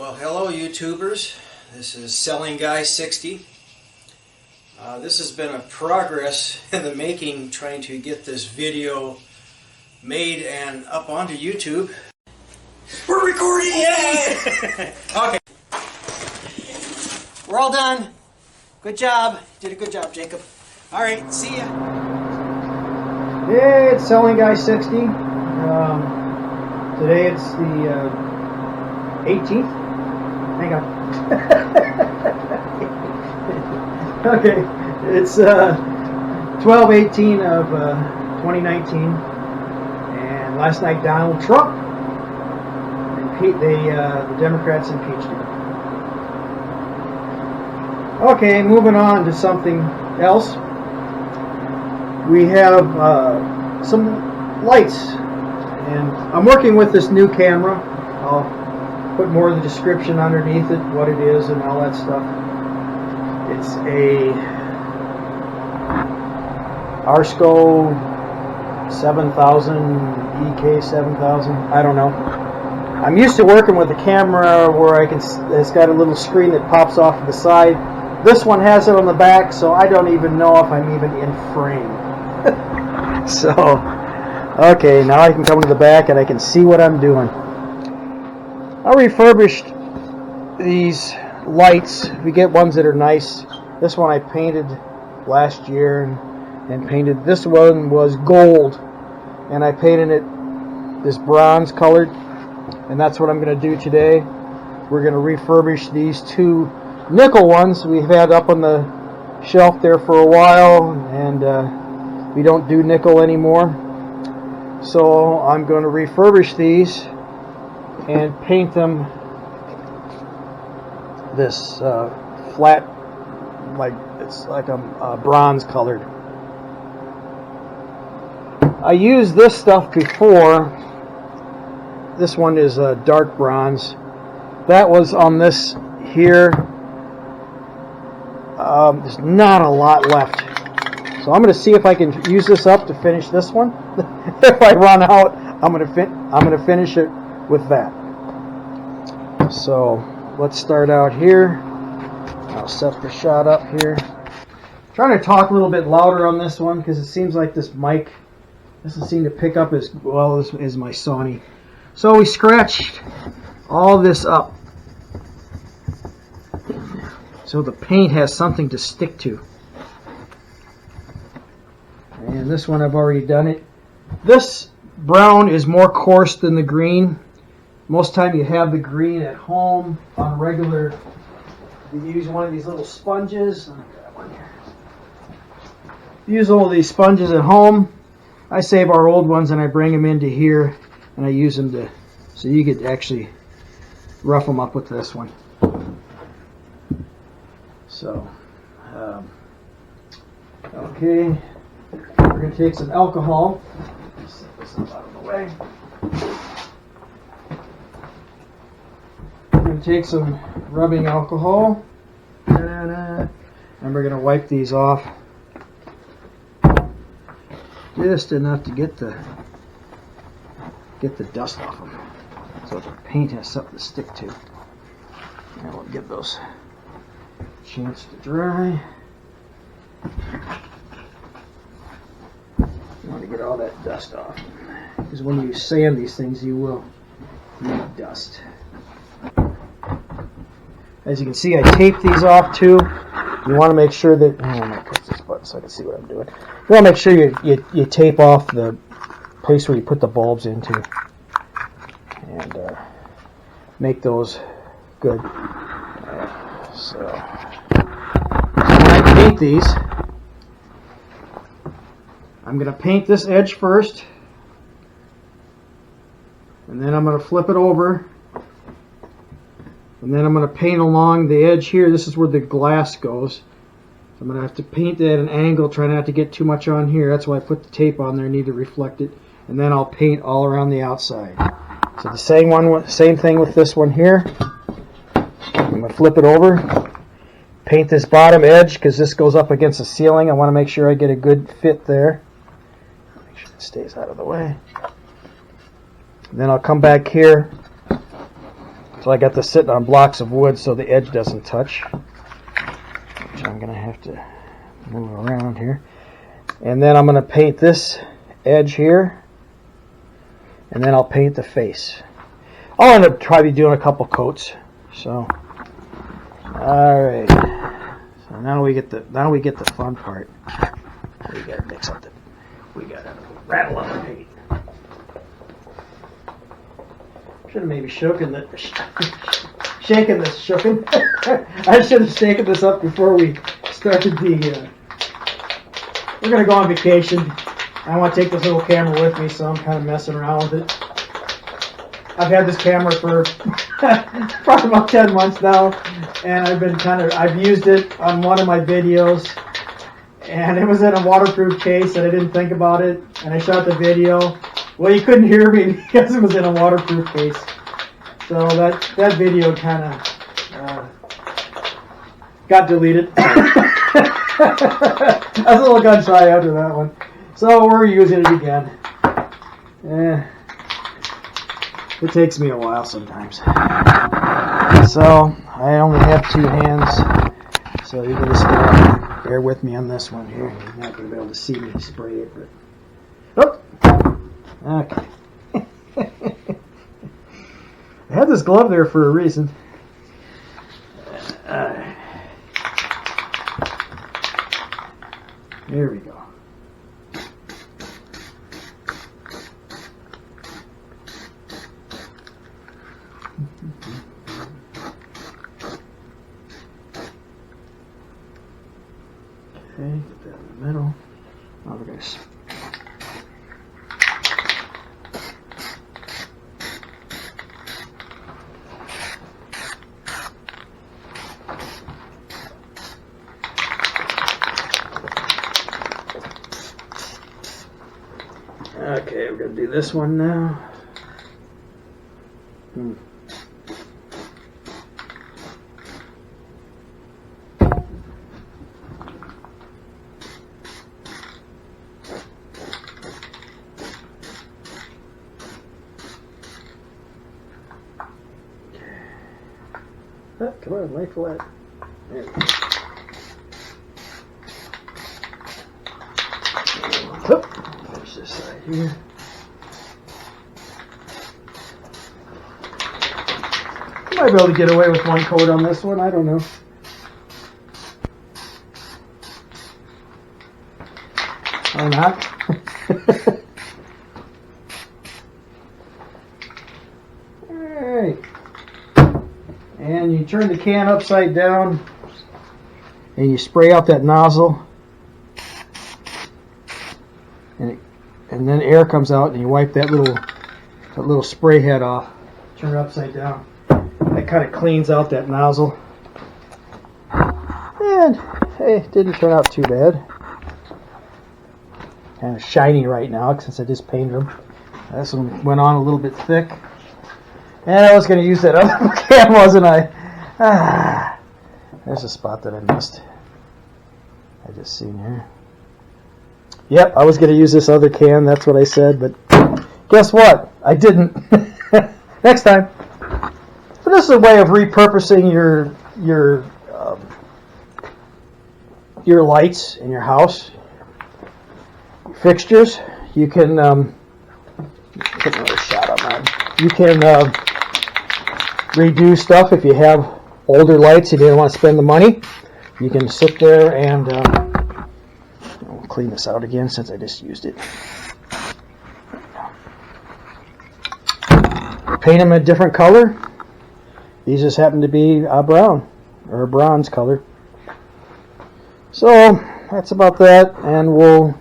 Well, hello YouTubers. This is Selling Guy 60. This has been a progress in the making, trying to get this video made and up onto YouTube. We're recording! Yay! Okay. We're all done. Good job. Did a good job, Jacob. Alright, see ya. Hey, it's Selling Guy 60. Today it's the 18th. Hang on. Okay, it's 12/18 of 2019, and last night Donald Trump the Democrats impeached him. Okay, moving on to something else. We have some lights, and I'm working with this new camera. I'll put more of the description underneath it, what it is and all that stuff. It's a Arsco 7000, EK 7000, I don't know. I'm used to working with a camera where it's got a little screen that pops off to the side. This one has it on the back, so I don't even know if I'm even in frame. So, okay, now I can come to the back and I can see what I'm doing. I refurbished these lights. We get ones that are nice. This one I painted last year and painted. This one was gold, and I painted it this bronze colored, and that's what I'm going to do today. We're going to refurbish these two nickel ones we've had up on the shelf there for a while, and we don't do nickel anymore. So I'm going to refurbish these and paint them this flat, like it's like a bronze colored. I used this stuff before. This one is dark bronze. That was on this here. There's not a lot left, so I'm going to see if I can use this up to finish this one. If I run out, I'm going to finish it with that. So let's start out here. I'll set the shot up here. I'm trying to talk a little bit louder on this one because it seems like this mic doesn't seem to pick up as well as my Sony. So we scratched all this up so the paint has something to stick to. And this one I've already done it. This brown is more coarse than the green. Most time you have the green at home on regular. You use one of these little sponges. Use all of these sponges at home. I save our old ones and I bring them into here and I use them to, so you could actually rough them up with this one. So, okay, we're going to take some alcohol. Set this up out of the way. We're going to take some rubbing alcohol, and we're going to wipe these off just enough to get the dust off them, so the paint has something to stick to. And we'll give those a chance to dry. You want to get all that dust off, because when you sand these things, you will need dust. As you can see, I taped these off too. You want to make sure that, I'm going to press this button so I can see what I'm doing. You want to make sure you tape off the place where you put the bulbs into, and make those good. So when I paint these, I'm going to paint this edge first, and then I'm going to flip it over. And then I'm going to paint along the edge here. This is where the glass goes. So I'm going to have to paint it at an angle, try not to get too much on here. That's why I put the tape on there, I need to reflect it. And then I'll paint all around the outside. So the same thing with this one here. I'm going to flip it over. Paint this bottom edge because this goes up against the ceiling. I want to make sure I get a good fit there. Make sure it stays out of the way. Then I'll come back here So I got this sitting on blocks of wood so the edge doesn't touch, which I'm going to have to move around here. And then I'm going to paint this edge here, and then I'll paint the face. I'll end up probably doing a couple coats. So, all right. So now we get the fun part. We got to mix something. We got to rattle up the paint. Should have maybe shaken this. I should have shaken this up before we started the. We're gonna go on vacation. I want to take this little camera with me, so I'm kind of messing around with it. I've had this camera for probably about 10 months now, and I've used it on one of my videos, and it was in a waterproof case, and I didn't think about it, and I shot the video. Well, you couldn't hear me because it was in a waterproof case. So that video kind of got deleted. I was a little gun shy after that one. So we're using it again. It takes me a while sometimes. So I only have 2 hands. So you're going to bear with me on this one here. You're not going to be able to see me spray it. But, okay. I had this glove there for a reason. There we go. Okay, get that in the middle. Now we're going to. Okay, we're going to do this one now. Oh, come on, lay flat. There we go. Finish this side here. Might be able to get away with one coat on this one, I don't know. Or not. Alright. And you turn the can upside down and you spray out that nozzle. And then air comes out and you wipe that little spray head off. Turn it upside down. That kind of cleans out that nozzle. And hey, it didn't turn out too bad. Kind of shiny right now since I just painted them. This one went on a little bit thick. And I was going to use that other can, wasn't I? There's a spot that I missed. I just seen here. Yep, I was going to use this other can. That's what I said, but guess what? I didn't. Next time. So this is a way of repurposing your lights in your house, fixtures. You can get another shot on that. You can redo stuff if you have older lights and you don't want to spend the money. You can sit there and we'll clean this out again since I just used it. Paint them a different color. These just happen to be a brown or a bronze color. So that's about that, and we'll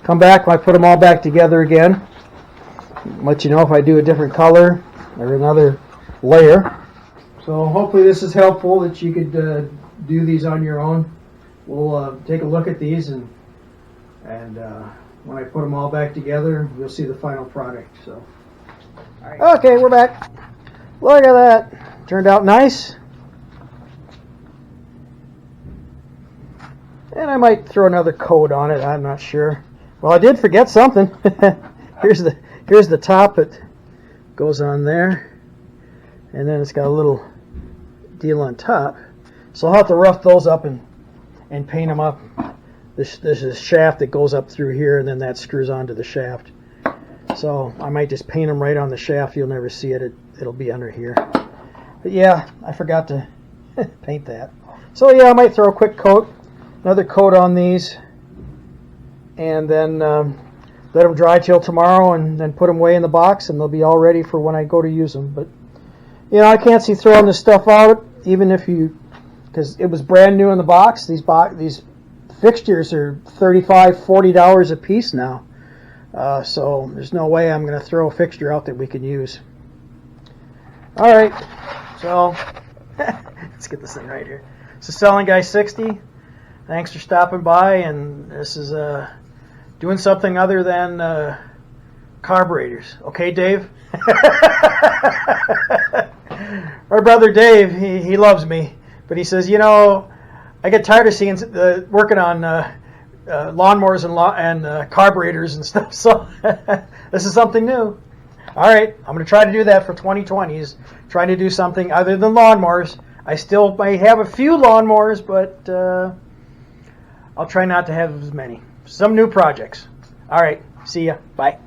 come back when I put them all back together again. Let you know if I do a different color or another layer. So hopefully this is helpful that you could do these on your own. We'll take a look at these and when I put them all back together, you'll see the final product. So, all right. Okay, we're back. Look at that. Turned out nice. And I might throw another coat on it. I'm not sure. Well, I did forget something. Here's the top that goes on there. and then it's got a little deal on top. So I'll have to rough those up and paint them up. This is a shaft that goes up through here, and then that screws onto the shaft. So I might just paint them right on the shaft. You'll never see it. It'll be under here. But yeah, I forgot to paint that. So yeah, I might throw a quick coat, another coat on these, and then let them dry till tomorrow, and then put them away in the box, and they'll be all ready for when I go to use them. But you know, I can't see throwing this stuff out, even if you, because it was brand new in the box. These fixtures are $35–40 a piece now. So there's no way I'm going to throw a fixture out that we can use. All right, so let's get this thing right here. This is Selling Guy 60. Thanks for stopping by, and this is doing something other than carburetors. Okay, Dave? Our brother Dave, he loves me, but he says, you know, I get tired of seeing working on lawnmowers and carburetors and stuff, so this is something new. All right, I'm going to try to do that for 2020, is trying to do something other than lawnmowers. I still may have a few lawnmowers, but I'll try not to have as many. Some new projects. All right, see ya. Bye.